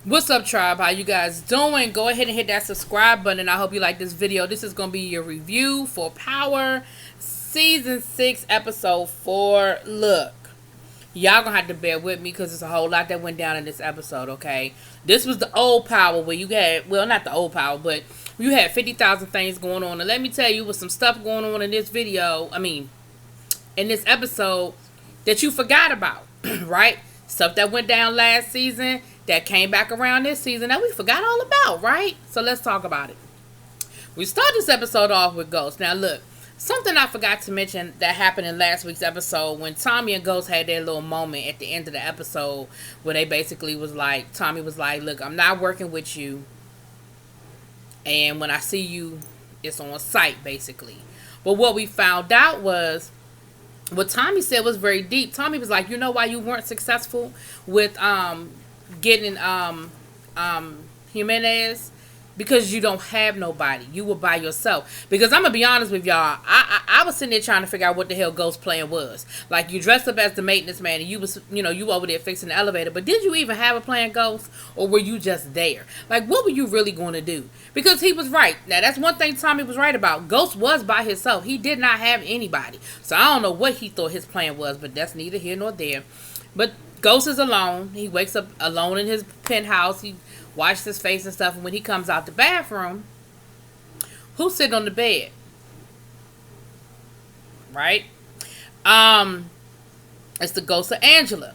What's up, tribe? How you guys doing? Go ahead and hit that subscribe button. I hope you like this video. This is going to be your review for Power Season 6, Episode 4. Look, y'all going to have to bear with me because there's a whole lot that went down in this episode, okay? This was the old Power where you had, well, not the old Power, but you had 50,000 things going on. And let me tell you, with some stuff going on in this video, in this episode that you forgot about, right? Stuff that went down last season that came back around this season that we forgot all about, right? So let's talk about it. We start this episode off with Ghost. Now look, something I forgot to mention that happened in last week's episode when Tommy and Ghost had their little moment at the end of the episode where they basically was like, Tommy was like, look, I'm not working with you, and when I see you, it's on sight, basically. But what we found out was, what Tommy said was very deep. Tommy was like, you know why you weren't successful with getting Jimenez? Because you don't have nobody. You were by yourself. Because I'm gonna be honest with y'all, I was sitting there trying to figure out what the hell Ghost plan was. Like, you dressed up as the maintenance man and you was, you over there fixing the elevator, but did you even have a plan, Ghost? Or were you just there? Like, what were you really going to do? Because he was right. Now, that's one thing Tommy was right about. Ghost was by himself. He did not have anybody. So I don't know what he thought his plan was, but that's neither here nor there. But Ghost is alone. He wakes up alone in his penthouse. He washes his face and stuff. And when he comes out the bathroom, who's sitting on the bed? Right? It's the ghost of Angela.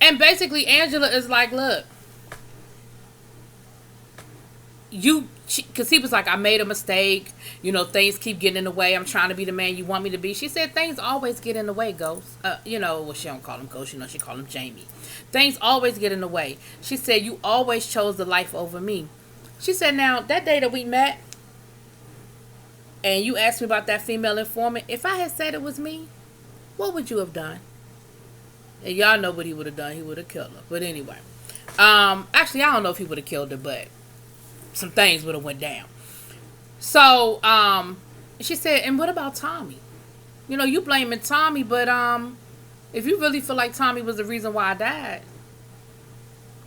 And basically, Angela is like, look, because he was like, I made a mistake. Things keep getting in the way. I'm trying to be the man you want me to be. She said, things always get in the way, Ghost. Well, she don't call him Ghost. She call him Jamie. Things always get in the way. She said, you always chose the life over me. She said, now, that day that we met, and you asked me about that female informant, if I had said it was me, what would you have done? And y'all know what he would have done. He would have killed her. But anyway. Actually, I don't know if he would have killed her, but some things would have went down. So, she said, and what about Tommy? You blaming Tommy, but if you really feel like Tommy was the reason why I died,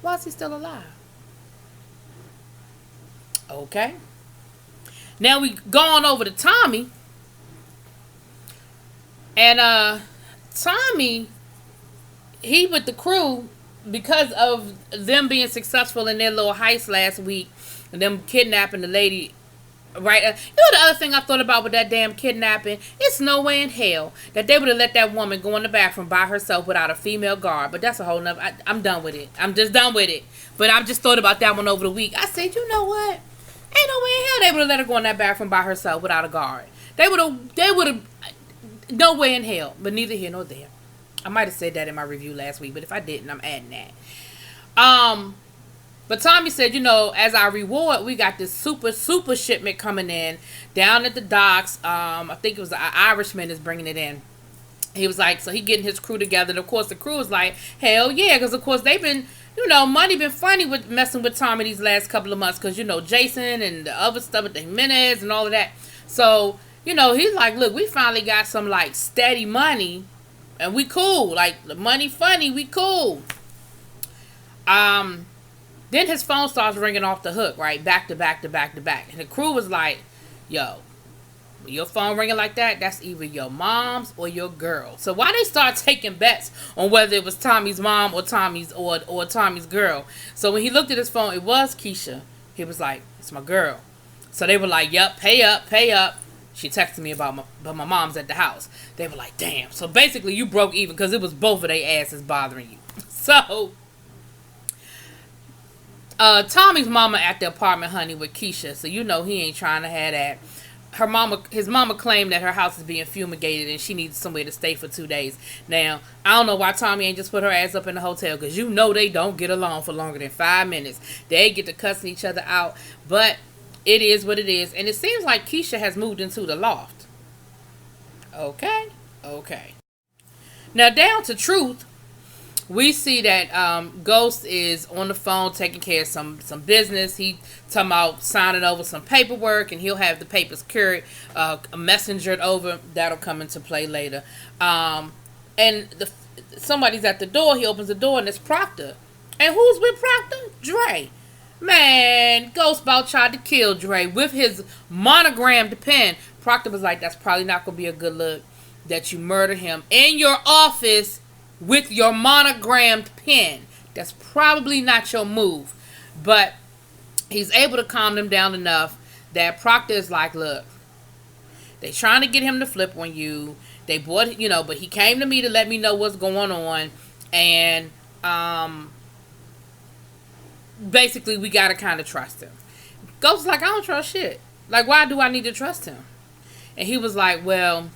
why is he still alive? Okay. Now we go on over to Tommy. And Tommy, he with the crew, because of them being successful in their little heist last week, and them kidnapping the lady, right? The other thing I thought about with that damn kidnapping, it's no way in hell that they would have let that woman go in the bathroom by herself without a female guard. But that's a whole nother. I'm done with it. I'm just done with it. But I just thought about that one over the week. I said, you know what? Ain't no way in hell they would have let her go in that bathroom by herself without a guard. They would have. No way in hell. But neither here nor there. I might have said that in my review last week, but if I didn't, I'm adding that. But Tommy said, as our reward, we got this super shipment coming in down at the docks. I think it was an Irishman is bringing it in. He was like, so he getting his crew together. And of course, the crew was like, hell yeah, because of course they've been, money been funny with messing with Tommy these last couple of months because, Jason and the other stuff with the Jimenez and all of that. So, he's like, look, we finally got some like steady money. And we cool. Like, the money funny, we cool. Then his phone starts ringing off the hook, right? Back to back to back to back. And the crew was like, yo, when your phone ringing like that, that's either your mom's or your girl. So why they start taking bets on whether it was Tommy's mom or Tommy's girl. So when he looked at his phone, it was Keisha. He was like, it's my girl. So they were like, yep, pay up, pay up. She texted me about my mom's at the house. They were like, damn. So basically, you broke even because it was both of their asses bothering you. So, Tommy's mama at the apartment, honey, with Keisha. So he ain't trying to have that. His mama claimed that her house is being fumigated and she needs somewhere to stay for 2 days. Now, I don't know why Tommy ain't just put her ass up in the hotel because they don't get along for longer than 5 minutes. They get to cussing each other out, but it is what it is. And it seems like Keisha has moved into the loft. Okay. Now down to Truth. We see that Ghost is on the phone taking care of some business. He talking about signing over some paperwork, and he'll have the papers carried, messengered over. That'll come into play later. And somebody's at the door. He opens the door, and it's Proctor. And who's with Proctor? Dre. Man, Ghost about tried to kill Dre with his monogrammed pen. Proctor was like, that's probably not going to be a good look that you murder him in your office with your monogrammed pen. That's probably not your move. But he's able to calm them down enough that Proctor is like, look, they trying to get him to flip on you. They bought, but he came to me to let me know what's going on. And, basically, we got to kind of trust him. Ghost was like, I don't trust shit. Like, why do I need to trust him? And he was like, well,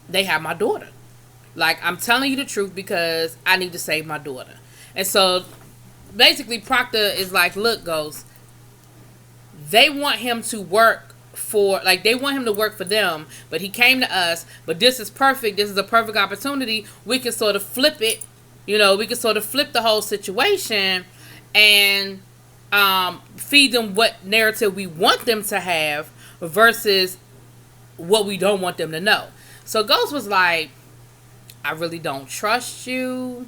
they have my daughter. Like, I'm telling you the truth because I need to save my daughter. And so, basically, Proctor is like, look, Ghost, they want him to work they want him to work for them, but he came to us, but this is perfect. This is a perfect opportunity. We can sort of flip it. We can sort of flip the whole situation and feed them what narrative we want them to have versus what we don't want them to know. So Ghost was like, I really don't trust you,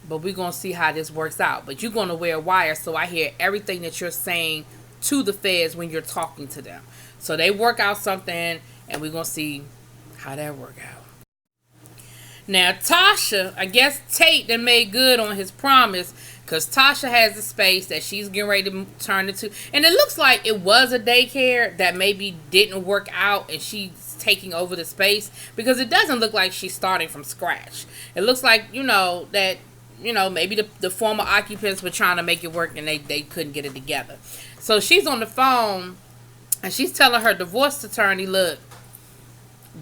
but we're going to see how this works out. But you're going to wear a wire so I hear everything that you're saying to the feds when you're talking to them. So they work out something, and we're going to see how that work out. Now, Tasha, I guess Tate done made good on his promise, because Tasha has a space that she's getting ready to turn into. And it looks like it was a daycare that maybe didn't work out, and she's taking over the space, because it doesn't look like she's starting from scratch. It looks like, that, maybe the former occupants were trying to make it work, and they couldn't get it together. So she's on the phone, and she's telling her divorce attorney, look,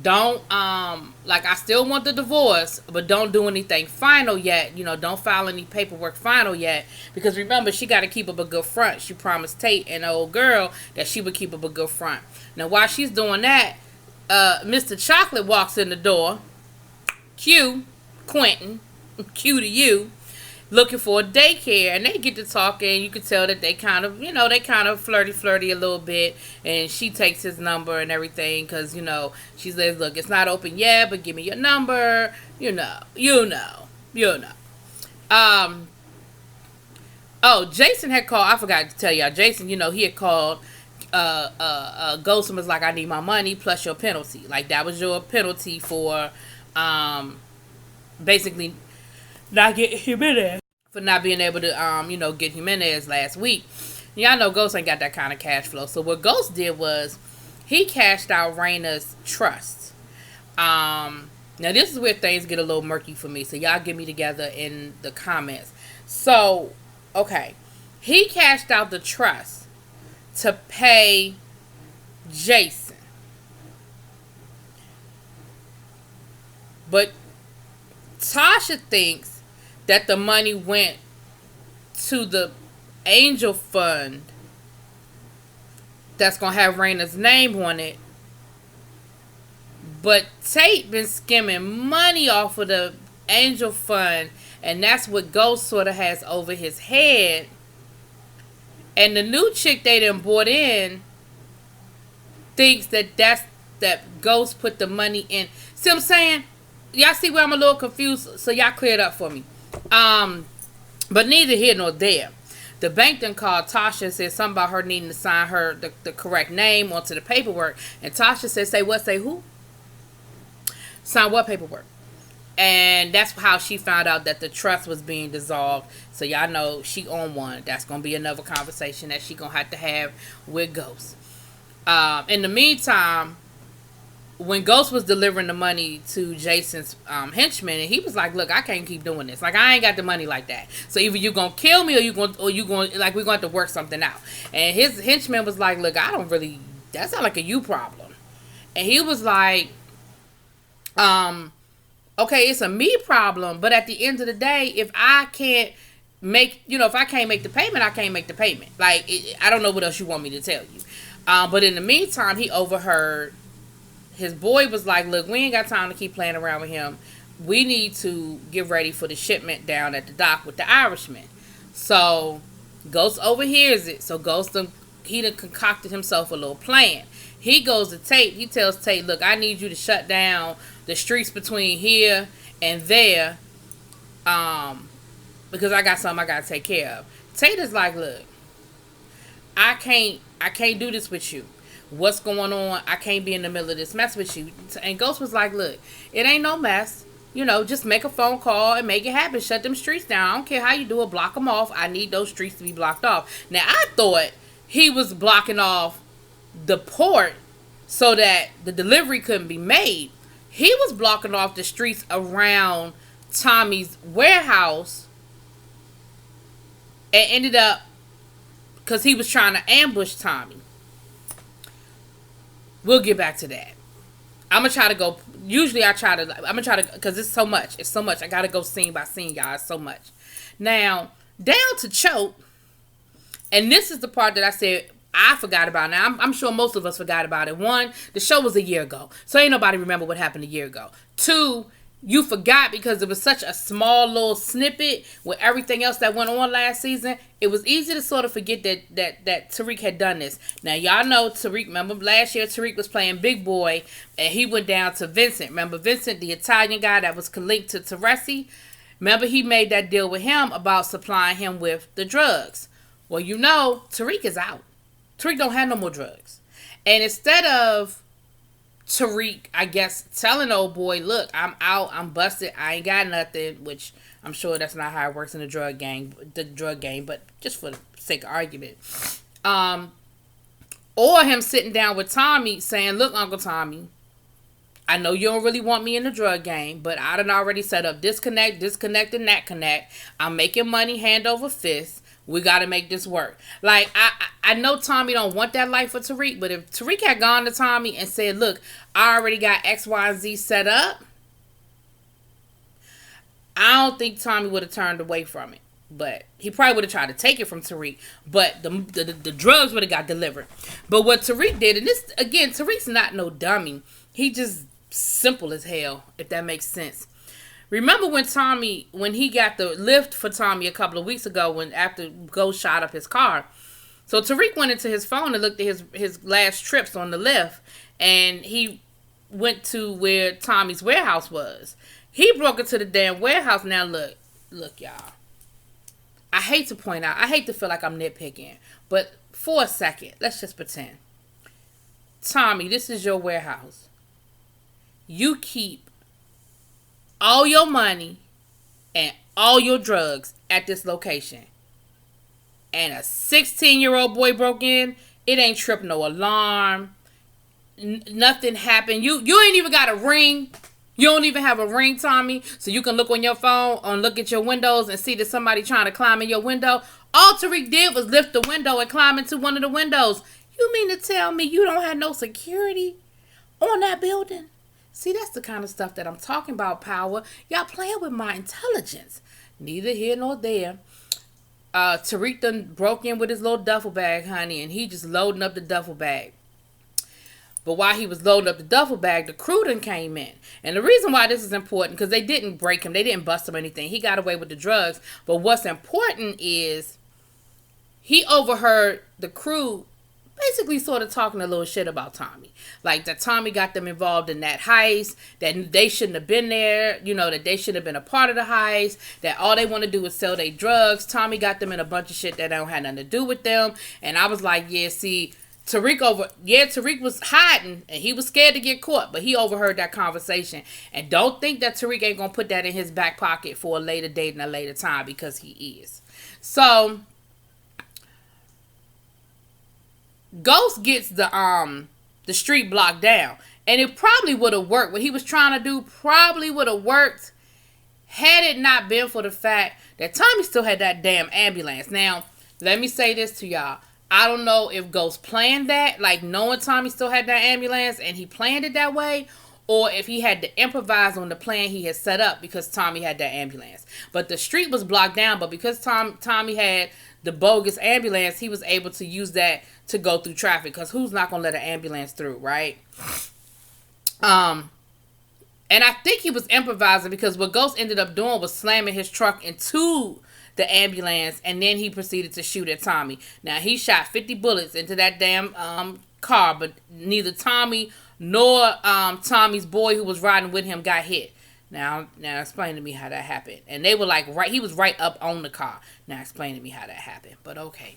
don't, I still want the divorce, but don't do anything final yet. Don't file any paperwork final yet. Because remember, she got to keep up a good front. She promised Tate and the old girl that she would keep up a good front. Now, while she's doing that, Mr. Chocolate walks in the door. Q, Quentin, Q to you, looking for a daycare, and they get to talking. You can tell that they kind of, flirty a little bit, and she takes his number and everything, because, she says, look, it's not open yet, but give me your number, Jason had called, I forgot to tell y'all, Jason, he had called, Ghost and was like, I need my money plus your penalty. Like, that was your penalty for, basically, not get Jimenez. For not being able to, get Jimenez last week. Y'all know Ghost ain't got that kind of cash flow. So what Ghost did was he cashed out Raina's trust. Now this is where things get a little murky for me. So y'all get me together in the comments. So, okay. He cashed out the trust to pay Jason. But Tasha thinks that the money went to the angel fund that's going to have Raina's name on it. But Tate been skimming money off of the angel fund, and that's what Ghost sort of has over his head. And the new chick they done brought in thinks that Ghost put the money in. See what I'm saying? Y'all see where I'm a little confused? So y'all clear it up for me. But neither here nor there. The bank then called Tasha and said something about her needing to sign the correct name onto the paperwork. And Tasha said, say what? Say who? Sign what paperwork? And that's how she found out that the trust was being dissolved. So y'all know she on one. That's going to be another conversation that she going to have with Ghost. In the meantime, when Ghost was delivering the money to Jason's henchman, and he was like, look, I can't keep doing this. Like, I ain't got the money like that. So either you gonna kill me or you gonna like, we're going to have to work something out. And his henchman was like, look, that sounds like a you problem. And he was like, okay, it's a me problem, but at the end of the day, if I can't make the payment, I can't make the payment. Like, I don't know what else you want me to tell you. But in the meantime, he overheard his boy was like, look, we ain't got time to keep playing around with him. We need to get ready for the shipment down at the dock with the Irishman. So Ghost overhears it. So Ghost, he done concocted himself a little plan. He goes to Tate. He tells Tate, look, I need you to shut down the streets between here and there because I got something I gotta take care of. Tater's like, look, I can't do this with you. What's going on? I can't be in the middle of this mess with you. And Ghost was like, look, it ain't no mess. Just make a phone call and make it happen. Shut them streets down. I don't care how you do it. Block them off. I need those streets to be blocked off. Now, I thought he was blocking off the port so that the delivery couldn't be made. He was blocking off the streets around Tommy's warehouse and ended up because he was trying to ambush Tommy. We'll get back to that. I'm gonna try to go. Usually, I'm gonna try to, because it's so much. It's so much. I gotta go scene by scene, y'all. It's so much. Now, down to Choke, and this is the part that I said I forgot about. Now, I'm sure most of us forgot about it. One, the show was a year ago, so ain't nobody remember what happened a year ago. Two, you forgot because it was such a small little snippet with everything else that went on last season. It was easy to sort of forget that Tariq had done this. Now, y'all know Tariq. Remember last year Tariq was playing Big Boy and he went down to Vincent. Remember Vincent, the Italian guy that was linked to Teresi? Remember he made that deal with him about supplying him with the drugs. Well, Tariq is out. Tariq don't have no more drugs. And instead of Tariq, I guess, telling old boy, look, I'm out, I'm busted, I ain't got nothing, which I'm sure that's not how it works in the drug game, but just for the sake of argument. Or him sitting down with Tommy saying, look, Uncle Tommy, I know you don't really want me in the drug game, but I done already set up disconnect, and that connect. I'm making money hand over fist. We got to make this work. Like, I know Tommy don't want that life for Tariq, but if Tariq had gone to Tommy and said, look, I already got X, Y, and Z set up, I don't think Tommy would have turned away from it. But he probably would have tried to take it from Tariq, but the drugs would have got delivered. But what Tariq did, and this, again, Tariq's not no dummy. He just simple as hell, if that makes sense. Remember when he got the lift for Tommy a couple of weeks ago after Ghost shot up his car. So Tariq went into his phone and looked at his last trips on the lift, and he went to where Tommy's warehouse was. He broke into the damn warehouse. Now look, y'all. I hate to point out, I hate to feel like I'm nitpicking, but for a second, let's just pretend. Tommy, this is your warehouse. You keep all your money and all your drugs at this location. And a 16-year-old boy broke in. It ain't trip no alarm. Nothing happened. You ain't even got a ring. You don't even have a ring, Tommy, so you can look on your phone and look at your windows and see that somebody trying to climb in your window. All Tariq did was lift the window and climb into one of the windows. You mean to tell me you don't have no security on that building? See, that's the kind of stuff that I'm talking about, Power. Y'all playing with my intelligence. Neither here nor there. Tariq done broke in with his little duffel bag, honey, and he just loading up the duffel bag. But while he was loading up the duffel bag, the crew done came in. And the reason why this is important, because they didn't break him. They didn't bust him or anything. He got away with the drugs. But what's important is he overheard the crew basically sort of talking a little shit about Tommy. Like that Tommy got them involved in that heist, that they shouldn't have been there, that they shouldn't have been a part of the heist, that all they want to do is sell their drugs. Tommy got them in a bunch of shit that don't have nothing to do with them. And I was like, yeah, see, Tariq was hiding and he was scared to get caught, but he overheard that conversation. And don't think that Tariq ain't gonna put that in his back pocket for a later date and a later time, because he is. So Ghost gets the street blocked down, and it probably would have worked. What he was trying to do probably would have worked had it not been for the fact that Tommy still had that damn ambulance. Now, let me say this to y'all. I don't know if Ghost planned that, like knowing Tommy still had that ambulance and he planned it that way, or if he had to improvise on the plan he had set up because Tommy had that ambulance. But the street was blocked down, but because Tommy had the bogus ambulance, he was able to use that to go through traffic, because who's not going to let an ambulance through, right? And I think he was improvising, because what Ghost ended up doing was slamming his truck into the ambulance, and then he proceeded to shoot at Tommy. Now, he shot 50 bullets into that damn car, but neither Tommy nor Tommy's boy who was riding with him got hit. Now explain to me how that happened. And they were like, right, he was right up on the car. Now explain to me how that happened. But okay.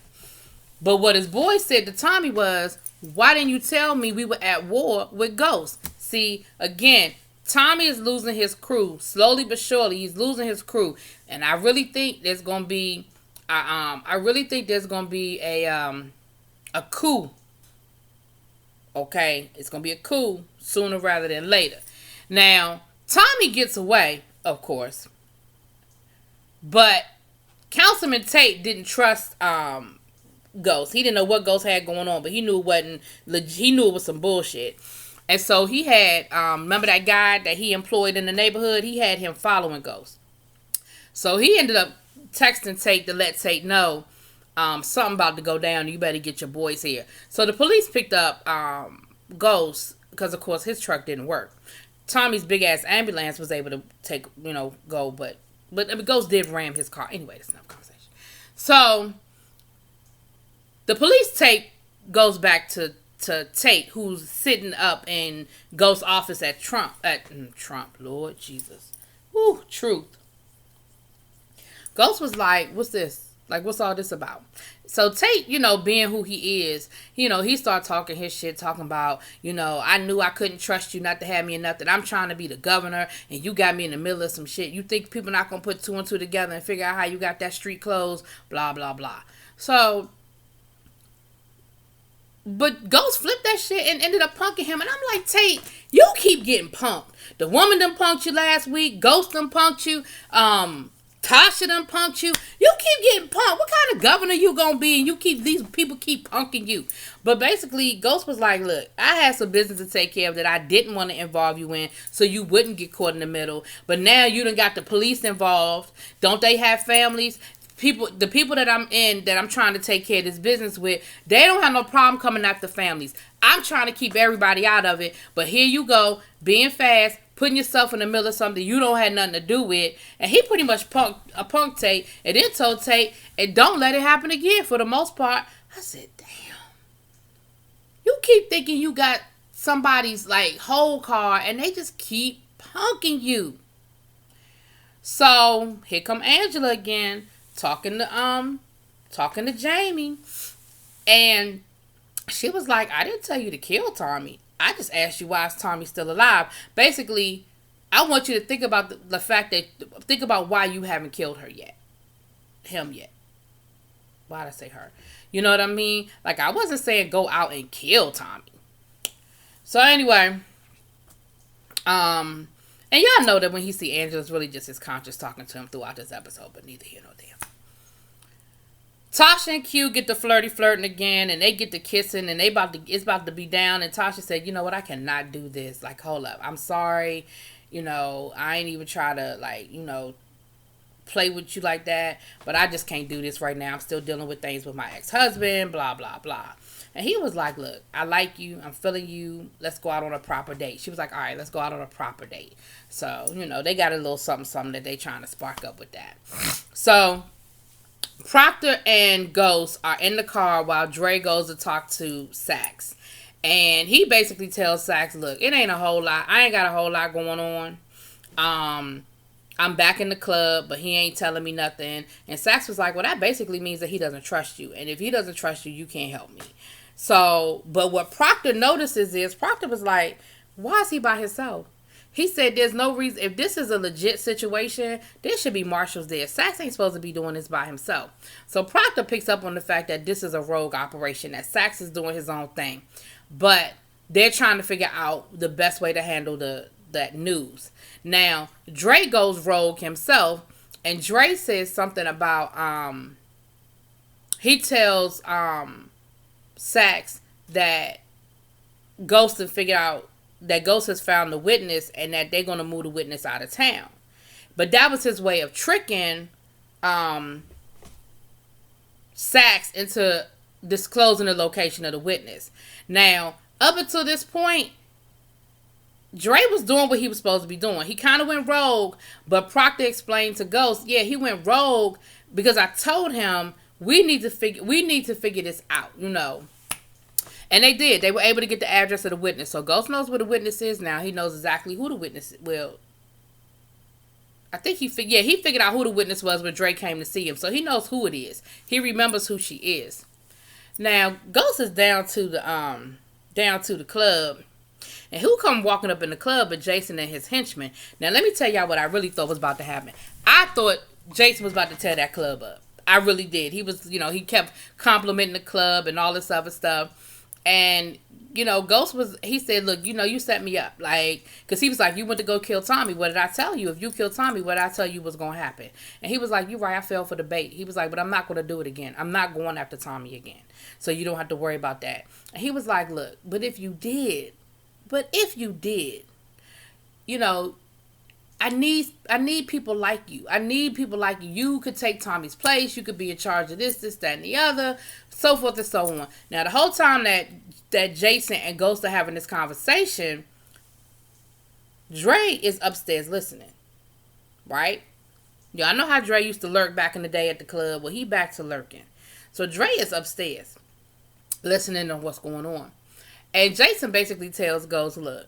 But what his boy said to Tommy was, why didn't you tell me we were at war with ghosts? See, again, Tommy is losing his crew. Slowly but surely, he's losing his crew. And I really think there's gonna be I really think there's gonna be a coup. Okay? It's gonna be a coup sooner rather than later. Now, Tommy gets away, of course. But Councilman Tate didn't trust Ghost. He didn't know what Ghost had going on, but he knew it wasn't he knew it was some bullshit. And so he had remember that guy that he employed in the neighborhood? He had him following Ghost. So he ended up texting Tate to let Tate know something about to go down. You better get your boys here. So the police picked up Ghost because, of course, his truck didn't work. Tommy's big ass ambulance was able to take, go, but I mean, Ghost did ram his car. Anyway, that's another conversation. So the police take goes back to Tate, who's sitting up in Ghost's office at Trump, Lord Jesus. Whew, truth. Ghost was like, what's this? Like, what's all this about? So Tate, being who he is, he started talking his shit, talking about, I knew I couldn't trust you not to have me in nothing. I'm trying to be the governor, and you got me in the middle of some shit. You think people not going to put two and two together and figure out how you got that street clothes, blah, blah, blah. So, but Ghost flipped that shit and ended up punking him. And I'm like, Tate, you keep getting punked. The woman done punked you last week. Ghost done punked you. Tasha done punked you. You keep getting punked. What kind of governor you gonna be? And these people keep punking you. But basically, Ghost was like, look, I had some business to take care of that I didn't want to involve you in, so you wouldn't get caught in the middle. But now you done got the police involved. Don't they have families? The people that I'm trying to take care of this business with, they don't have no problem coming after families. I'm trying to keep everybody out of it. But here you go, being fast, putting yourself in the middle of something you don't have nothing to do with. And he pretty much punked Tate and then told Tate, and don't let it happen again for the most part. I said, damn. You keep thinking you got somebody's like whole car and they just keep punking you. So here come Angela again, talking to Jamie. And she was like, I didn't tell you to kill Tommy. I just asked you why is Tommy still alive. Basically, I want you to think about the fact that, think about why you haven't killed him yet. Why did I say her? You know what I mean? Like, I wasn't saying go out and kill Tommy. So anyway, and y'all know that when he see Angela, it's really just his conscience talking to him throughout this episode, but neither here nor there. Tasha and Q get the flirting again, and they get to kissing, and it's about to be down. And Tasha said, "You know what? I cannot do this. Like, hold up. I'm sorry. I ain't even try to play with you like that. But I just can't do this right now. I'm still dealing with things with my ex-husband. Blah blah blah." And he was like, "Look, I like you. I'm feeling you. Let's go out on a proper date." She was like, "All right, let's go out on a proper date." So they got a little something that they trying to spark up with that. So Proctor and Ghost are in the car while Dre goes to talk to Sax. And he basically tells Sax, look, it ain't a whole lot. I ain't got a whole lot going on. I'm back in the club, but he ain't telling me nothing. And Sax was like, well, that basically means that he doesn't trust you. And if he doesn't trust you, you can't help me. So, but what Proctor notices is, Proctor was like, why is he by himself? He said there's no reason, if this is a legit situation, there should be marshals there. Sax ain't supposed to be doing this by himself. So Proctor picks up on the fact that this is a rogue operation, that Sax is doing his own thing. But they're trying to figure out the best way to handle that news. Now, Dre goes rogue himself, and Dre says something about, he tells Sax that Ghost has found the witness and that they're going to move the witness out of town. But that was his way of tricking Sax into disclosing the location of the witness. Now, up until this point, Dre was doing what he was supposed to be doing. He kind of went rogue, but Proctor explained to Ghost, yeah, he went rogue because I told him we need to figure this out, And they did. They were able to get the address of the witness. So Ghost knows where the witness is now. He knows exactly who the witness is. Well, I think he figured out who the witness was when Dre came to see him, so he knows who it is. He remembers who she is. Now Ghost is down to the club, and who come walking up in the club but Jason and his henchmen. Now let me tell y'all what I really thought was about to happen. I thought Jason was about to tear that club up. I really did. He was, he kept complimenting the club and all this other stuff. And, Ghost he said, look, you set me up. Like, because he was like, you went to go kill Tommy. What did I tell you? If you killed Tommy, what did I tell you was going to happen? And he was like, you're right, I fell for the bait. He was like, but I'm not going to do it again. I'm not going after Tommy again. So you don't have to worry about that. And he was like, look, but if you did, I need people like you. I need people like you. You could take Tommy's place. You could be in charge of this, that, and the other, so forth and so on. Now, the whole time that Jason and Ghost are having this conversation, Dre is upstairs listening, right? Yeah, I know how Dre used to lurk back in the day at the club. Well, he back to lurking. So Dre is upstairs listening to what's going on. And Jason basically tells Ghost, look,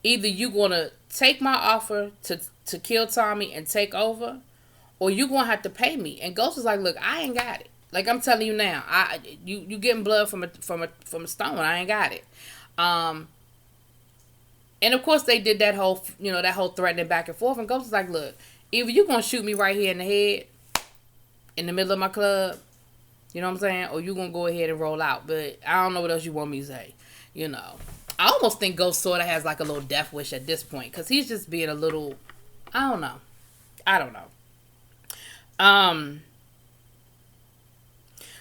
either you going to take my offer to kill Tommy and take over, or you going to have to pay me. And Ghost was like, look, I ain't got it. Like, I'm telling you now, you getting blood from a stone. I ain't got it. And of course they did that whole threatening back and forth. And Ghost was like, look, either you going to shoot me right here in the head in the middle of my club, you know what I'm saying? Or you going to go ahead and roll out. But I don't know what else you want me to say, I almost think Ghost sort of has like a little death wish at this point, because he's just being a little, I don't know.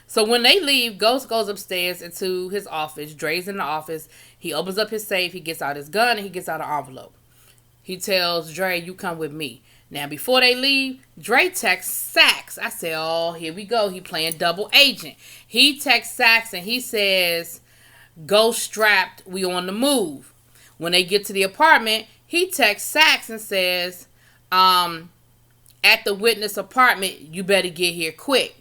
So when they leave, Ghost goes upstairs into his office. Dre's in the office. He opens up his safe. He gets out his gun and he gets out an envelope. He tells Dre, you come with me. Now, before they leave, Dre texts Sax. I said, oh, here we go. He playing double agent. He texts Sax and he says, Ghost strapped, we on the move. When they get to the apartment, he texts Sax and says, at the witness apartment, you better get here quick.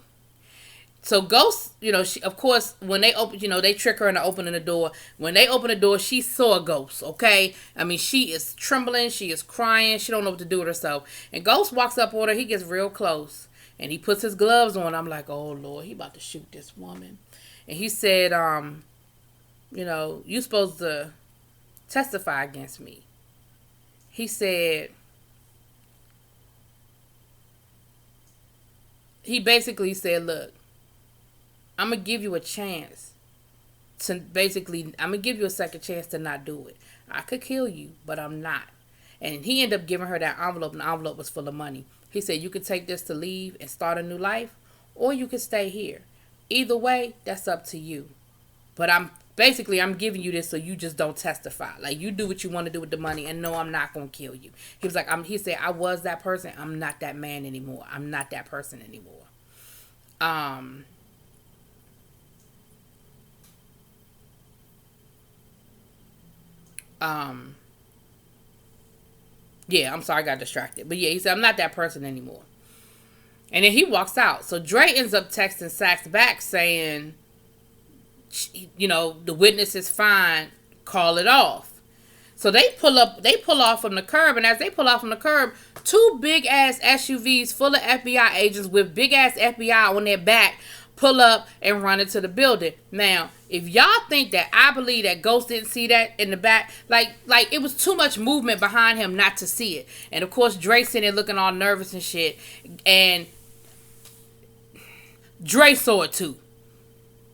So Ghost, she, of course, when they open, they trick her into opening the door. When they open the door, she saw Ghost, okay? I mean, she is trembling. She is crying. She don't know what to do with herself. And Ghost walks up on her. He gets real close. And he puts his gloves on. I'm like, oh, Lord, he about to shoot this woman. And he said, you supposed to testify against me. He said, he basically said, look, I'm going to give you a chance I'm going to give you a second chance to not do it. I could kill you, but I'm not. And he ended up giving her that envelope, and the envelope was full of money. He said, you could take this to leave and start a new life, or you could stay here. Either way, that's up to you. But I'm giving you this so you just don't testify. Like, you do what you want to do with the money, and no, I'm not going to kill you. He was like, he said, I was that person. I'm not that man anymore. I'm not that person anymore. Yeah, I'm sorry, I got distracted. But yeah, he said, I'm not that person anymore. And then he walks out. So Dre ends up texting Sax back saying, the witness is fine, call it off. So they pull off from the curb, and as they pull off from the curb, two big ass SUVs full of FBI agents with big ass FBI on their back pull up and run into the building. Now, if y'all think that I believe that Ghost didn't see that in the back, like it was too much movement behind him not to see it. And of course, Dre sitting there looking all nervous and shit, and Dre saw it too.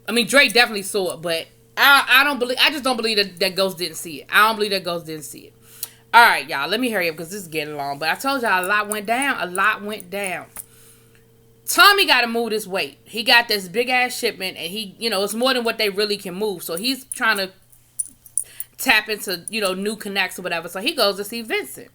I mean, Dre definitely saw it, but I just don't believe that Ghost didn't see it. I don't believe that Ghost didn't see it. All right, y'all, let me hurry up because this is getting long. But I told y'all a lot went down. Tommy got to move this weight. He got this big ass shipment, and he, it's more than what they really can move. So he's trying to tap into, new connects or whatever. So he goes to see Vincent.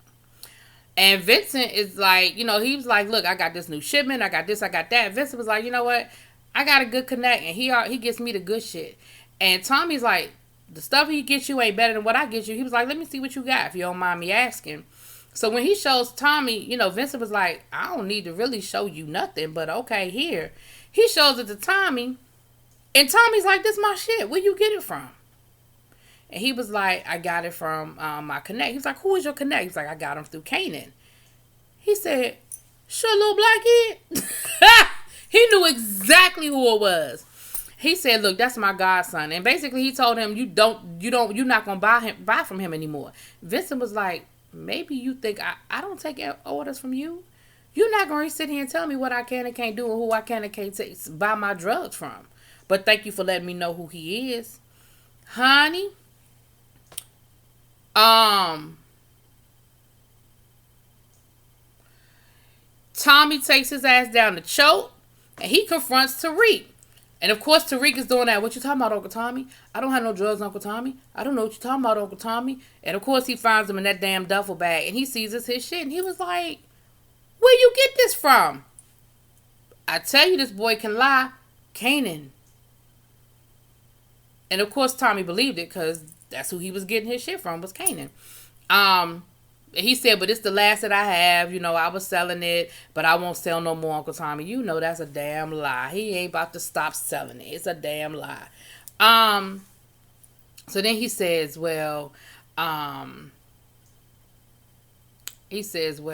And Vincent is like, he was like, look, I got this new shipment. I got this, I got that. Vincent was like, you know what? I got a good connect, and he gets me the good shit. And Tommy's like, the stuff he gets you ain't better than what I get you. He was like, let me see what you got, if you don't mind me asking. So when he shows Tommy, Vincent was like, I don't need to really show you nothing, but okay, here. He shows it to Tommy, and Tommy's like, this my shit. Where you get it from? And he was like, I got it from my connect. He was like, who is your connect? He's like, I got him through Kanan. He said, sure, little black kid. He knew exactly who it was. He said, look, that's my godson. And basically he told him, you're not going to buy from him anymore. Vincent was like, maybe you think I don't take orders from you. You're not going to sit here and tell me what I can and can't do and who I can and can't buy my drugs from. But thank you for letting me know who he is. Honey, Tommy takes his ass down to Choate, and he confronts Tariq. And of course, Tariq is doing that. What you talking about, Uncle Tommy? I don't have no drugs, Uncle Tommy. I don't know what you talking about, Uncle Tommy. And of course, he finds him in that damn duffel bag, and he sees it's his shit. And he was like, where you get this from? I tell you, this boy can lie. Canaan. And of course, Tommy believed it because that's who he was getting his shit from, was Canaan. He said, but it's the last that I have. You know, I was selling it, but I won't sell no more, Uncle Tommy. You know that's a damn lie. He ain't about to stop selling it. It's a damn lie. So then he says, well, he gives him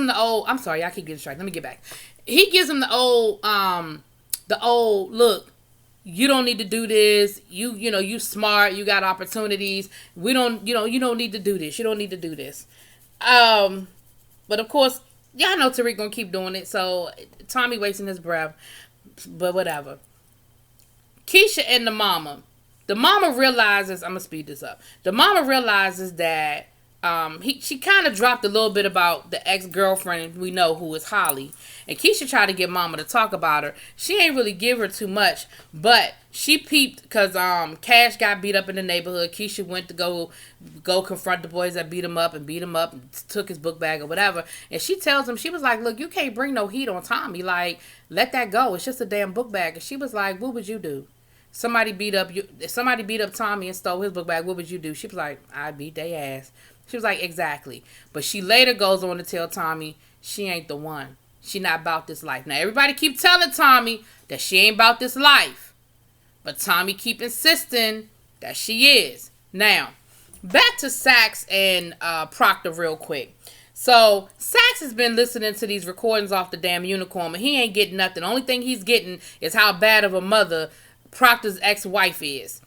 the old, I'm sorry, I keep getting distracted. Let me get back. He gives him the old, look, you don't need to do this. You smart. You got opportunities. You don't need to do this. You don't need to do this. But of course, y'all know Tariq gonna keep doing it. So Tommy wasting his breath, but whatever. Keisha and the mama realizes, I'm gonna speed this up. The mama realizes that she kind of dropped a little bit about the ex-girlfriend we know who is Holly. And Keisha tried to get mama to talk about her. She ain't really give her too much, but she peeped because Cash got beat up in the neighborhood. Keisha went to go confront the boys that beat him up and took his book bag or whatever. And she tells him, she was like, look, you can't bring no heat on Tommy. Like, let that go. It's just a damn book bag. And she was like, what would you do? Somebody beat up Tommy and stole his book bag. What would you do? She was like, I'd beat their ass. She was like, exactly. But she later goes on to tell Tommy she ain't the one. She not about this life. Now, everybody keep telling Tommy that she ain't about this life. But Tommy keep insisting that she is. Now, back to Saxe and Proctor real quick. So, Saxe has been listening to these recordings off the damn Unicorn, and he ain't getting nothing. The only thing he's getting is how bad of a mother Proctor's ex-wife is.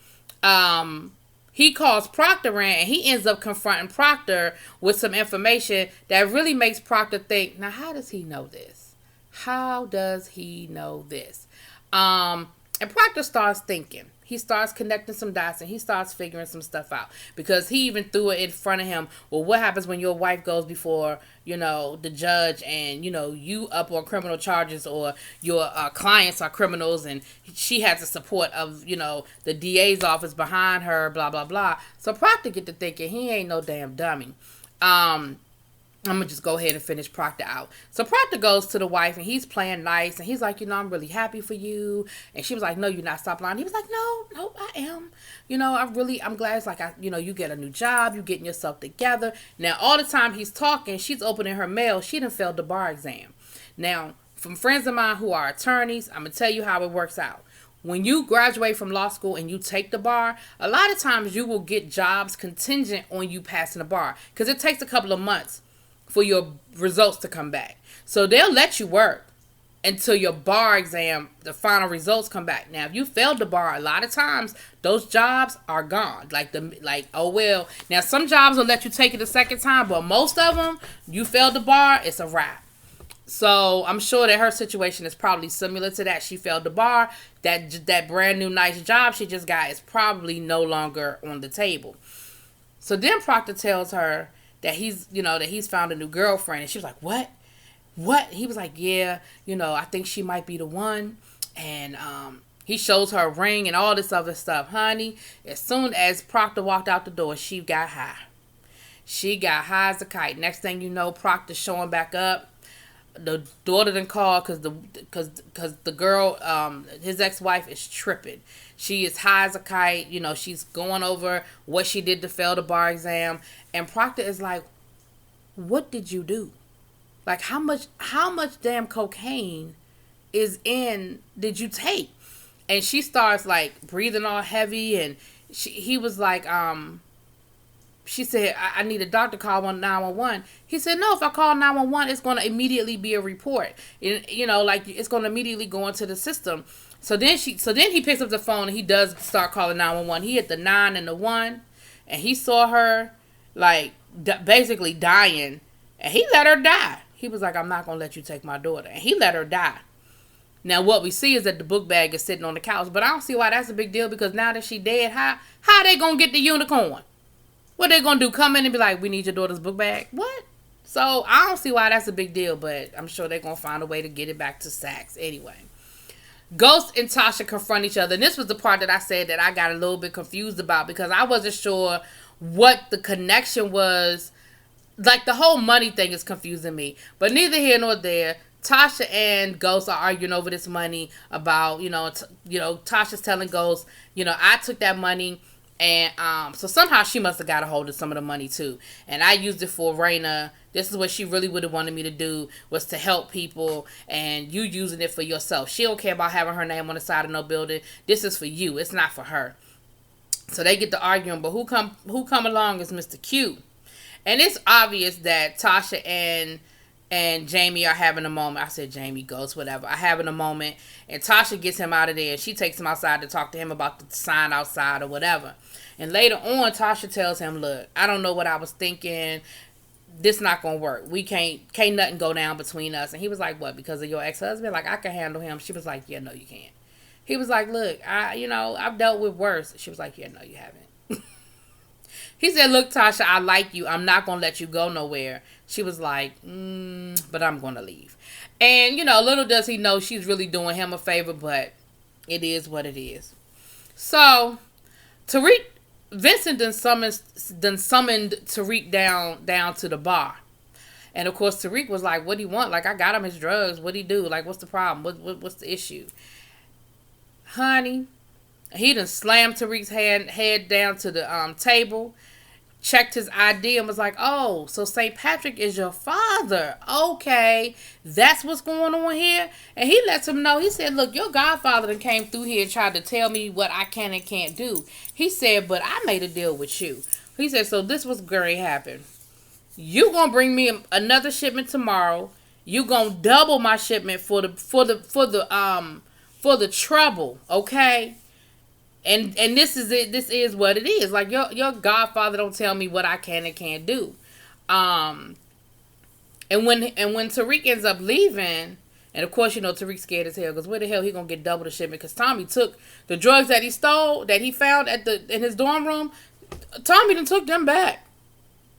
He calls Proctor in, and he ends up confronting Proctor with some information that really makes Proctor think, now how does he know this? How does he know this? And Proctor starts thinking. He starts connecting some dots, and he starts figuring some stuff out. Because he even threw it in front of him. Well, what happens when your wife goes before, the judge and, you up on criminal charges, or your clients are criminals and she has the support of, the DA's office behind her, blah, blah, blah. So Proctor get to thinking he ain't no damn dummy. I'm going to just go ahead and finish Proctor out. So Proctor goes to the wife, and he's playing nice. And he's like, I'm really happy for you. And she was like, no, you're not. Stop lying. He was like, no, I am. I'm glad. It's like, you get a new job. You getting yourself together. Now, all the time he's talking, she's opening her mail. She done failed the bar exam. Now, from friends of mine who are attorneys, I'm going to tell you how it works out. When you graduate from law school and you take the bar, a lot of times you will get jobs contingent on you passing the bar. Because it takes a couple of months for your results to come back. So they'll let you work until your bar exam, the final results come back. Now, if you failed the bar, a lot of times those jobs are gone. Oh well. Now, some jobs will let you take it a second time, but most of them, you failed the bar, it's a wrap. So I'm sure that her situation is probably similar to that. She failed the bar. That brand new nice job she just got is probably no longer on the table. So then Proctor tells her that he's found a new girlfriend. And she was like, what? He was like, yeah, I think she might be the one. And he shows her a ring and all this other stuff. Honey, as soon as Proctor walked out the door, she got high. She got high as a kite. Next thing you know, Proctor's showing back up. The daughter done called because the girl, his ex-wife, is tripping. She is high as a kite. She's going over what she did to fail the bar exam. And Proctor is like, what did you do? Like, how much damn cocaine did you take? And she starts like breathing all heavy. And he was like, she said, I need a doctor, call 911. He said, no, if I call 911, it's going to immediately be a report. Like it's going to immediately go into the system. So then he picks up the phone and he does start calling 911. He hit the 9 and the 1 and he saw her like basically dying and he let her die. He was like, I'm not going to let you take my daughter. And he let her die. Now, what we see is that the book bag is sitting on the couch. But I don't see why that's a big deal because now that she dead, how they going to get the unicorn? What they going to do? Come in and be like, we need your daughter's book bag? What? So, I don't see why that's a big deal. But I'm sure they're going to find a way to get it back to Sachs. Anyway. Ghost and Tasha confront each other. And this was the part that I said that I got a little bit confused about because I wasn't sure what the connection was. Like, the whole money thing is confusing me. But neither here nor there. Tasha and Ghost are arguing over this money about, Tasha's telling Ghost, I took that money and so somehow she must have got a hold of some of the money too. And I used it for Raina. This is what she really would have wanted me to do, was to help people, and you using it for yourself. She don't care about having her name on the side of no building. This is for you. It's not for her. So they get to arguing, but who come along is Mr. Q. And it's obvious that Tasha and Jamie are having a moment. I said Jamie, Ghost, whatever. Are having a moment. And Tasha gets him out of there. And she takes him outside to talk to him about the sign outside or whatever. And later on, Tasha tells him, look, I don't know what I was thinking. This not going to work. We can't nothing go down between us. And he was like, what, because of your ex-husband? Like, I can handle him. She was like, yeah, no, you can't. He was like, look, I've dealt with worse. She was like, yeah, no, you haven't. He said, look, Tasha, I like you. I'm not going to let you go nowhere. She was like, but I'm going to leave. And, little does he know she's really doing him a favor, but it is what it is. So, Vincent then summoned Tariq down to the bar. And, of course, Tariq was like, what do you want? Like, I got him his drugs. What'd he do? Like, what's the problem? What's the issue? Honey, he done slammed Tariq's head down to the table, checked his ID and was like, oh, so St. Patrick is your father. Okay, that's what's going on here. And he lets him know. He said, look, your godfather done came through here and tried to tell me what I can and can't do. He said, but I made a deal with you. He said, so this was going to happen. You going to bring me another shipment tomorrow. You going to double my shipment for the trouble, okay? And this is it. This is what it is. Like, your godfather don't tell me what I can and can't do. And when Tariq ends up leaving, and of course, Tariq's scared as hell, because where the hell he gonna get double the shipment? Because Tommy took the drugs that he stole, that he found in his dorm room. Tommy done took them back.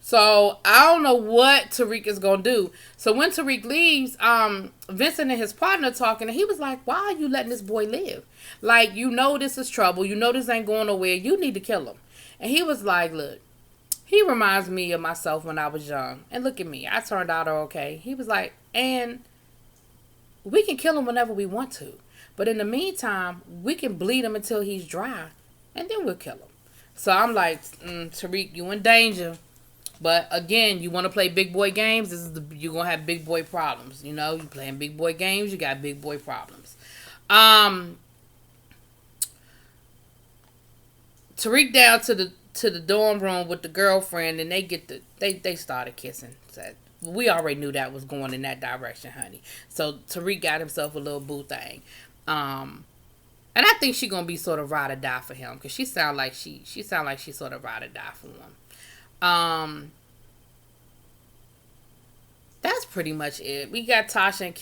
So I don't know what Tariq is gonna do. So when Tariq leaves, Vincent and his partner talking, and he was like, why are you letting this boy live? Like, this is trouble. This ain't going nowhere. You need to kill him. And he was like, look, he reminds me of myself when I was young. And look at me. I turned out okay. He was like, and we can kill him whenever we want to. But in the meantime, we can bleed him until he's dry. And then we'll kill him. So I'm like, Tariq, you in danger. But again, you want to play big boy games, you're going to have big boy problems. You playing big boy games, you got big boy problems. Tariq down to the dorm room with the girlfriend, and they started kissing. So we already knew that was going in that direction, honey. So Tariq got himself a little boo thing. And I think she's going to be sort of ride or die for him, because she sound like she sort of ride or die for him. That's pretty much it. We got Tasha and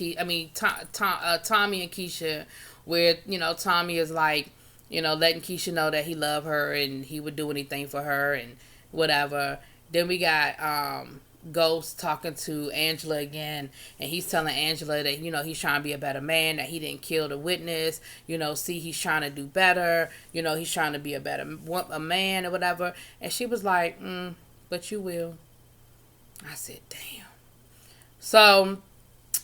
Tommy and Keisha, where, Tommy is like, letting Keisha know that he loved her and he would do anything for her and whatever. Then we got, Ghost talking to Angela again, and he's telling Angela that, he's trying to be a better man, that he didn't kill the witness, he's trying to do better, he's trying to be a man or whatever. And she was like, but you will. I said, damn. So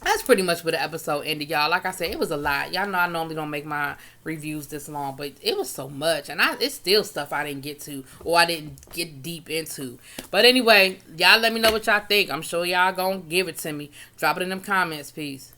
that's pretty much where the episode ended, y'all. Like I said, it was a lot. Y'all know I normally don't make my reviews this long, but it was so much. And it's still stuff I didn't get to, or I didn't get deep into. But anyway, y'all let me know what y'all think. I'm sure y'all gonna give it to me. Drop it in them comments. Peace.